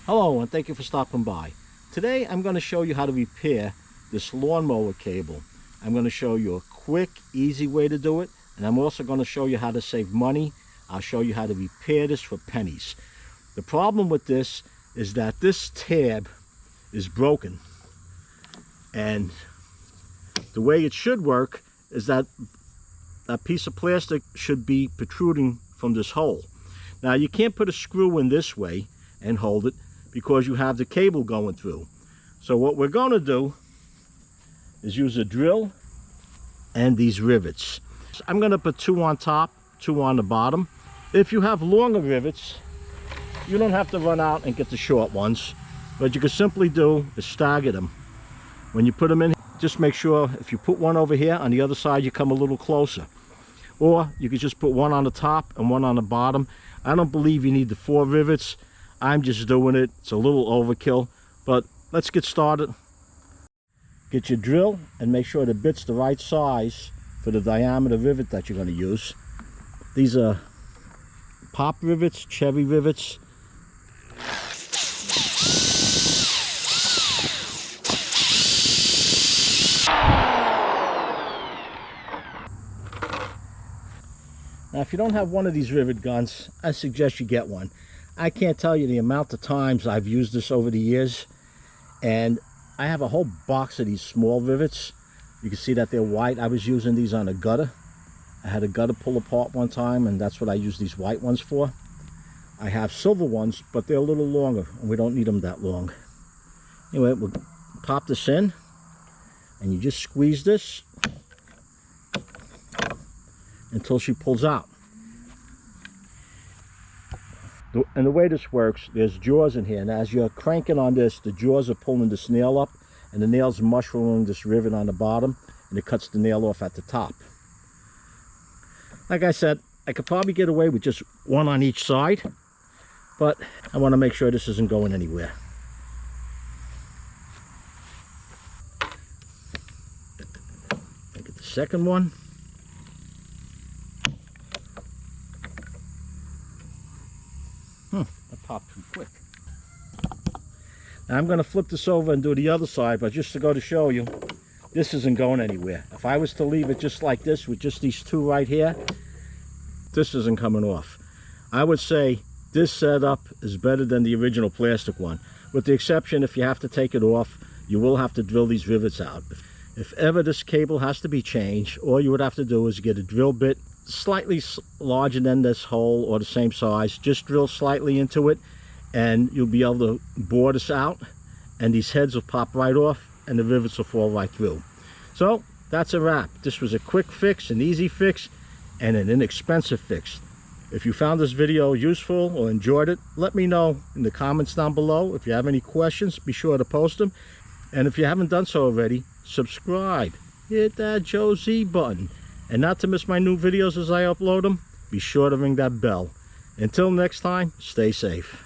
Hello and thank you for stopping by. Today I'm going to show you how to repair this lawnmower cable. I'm going to show you a quick, easy way to do it, and I'm also going to show you how to save money. I'll show you how to repair this for pennies. The problem with this is that this tab is broken, and the way it should work is that that piece of plastic should be protruding from this hole. Now you can't put a screw in this way and hold it because you have the cable going through. So what we're going to do is use a drill and these rivets. I'm going to put 2 on top, 2 on the bottom. If you have longer rivets, you don't have to run out and get the short ones. What you can simply do is stagger them. When you put them in, just make sure if you put one over here, on the other side you come a little closer. Or you could just put one on the top and one on the bottom. I don't believe you need the 4 rivets. I'm just doing it. It's a little overkill, but let's get started. Get your drill and make sure the bit's the right size for the diameter rivet that you're going to use. These are pop rivets, cherry rivets. Now, if you don't have one of these rivet guns, I suggest you get one. I can't tell you the amount of times I've used this over the years, and I have a whole box of these small rivets. You can see that they're white. I was using these on a gutter. I had a gutter pull apart one time, and that's what I use these white ones for. I have silver ones, but they're a little longer, and we don't need them that long. Anyway, we'll pop this in, and you just squeeze this until she pulls out. And the way this works, there's jaws in here, and as you're cranking on this, the jaws are pulling this nail up, and the nail's mushrooming this rivet on the bottom, and it cuts the nail off at the top. Like I said, I could probably get away with just one on each side, but I want to make sure this isn't going anywhere. Get the second one. That popped too quick. Now I'm going to flip this over and do the other side, but just to go to show you, this isn't going anywhere. If I was to leave it just like this with just these 2 right here, this isn't coming off. I would say this setup is better than the original plastic one, with the exception if you have to take it off, you will have to drill these rivets out. If ever this cable has to be changed, all you would have to do is get a drill bit slightly larger than this hole or the same size. Just drill slightly into it and you'll be able to bore this out, and these heads will pop right off and the rivets will fall right through. So that's a wrap. This was a quick fix, an easy fix, and an inexpensive fix. If you found this video useful or enjoyed it, let me know in the comments down below. If you have any questions, be sure to post them, and if you haven't done so already, subscribe, hit that Joe Z button. And not to miss my new videos as I upload them, be sure to ring that bell. Until next time, stay safe.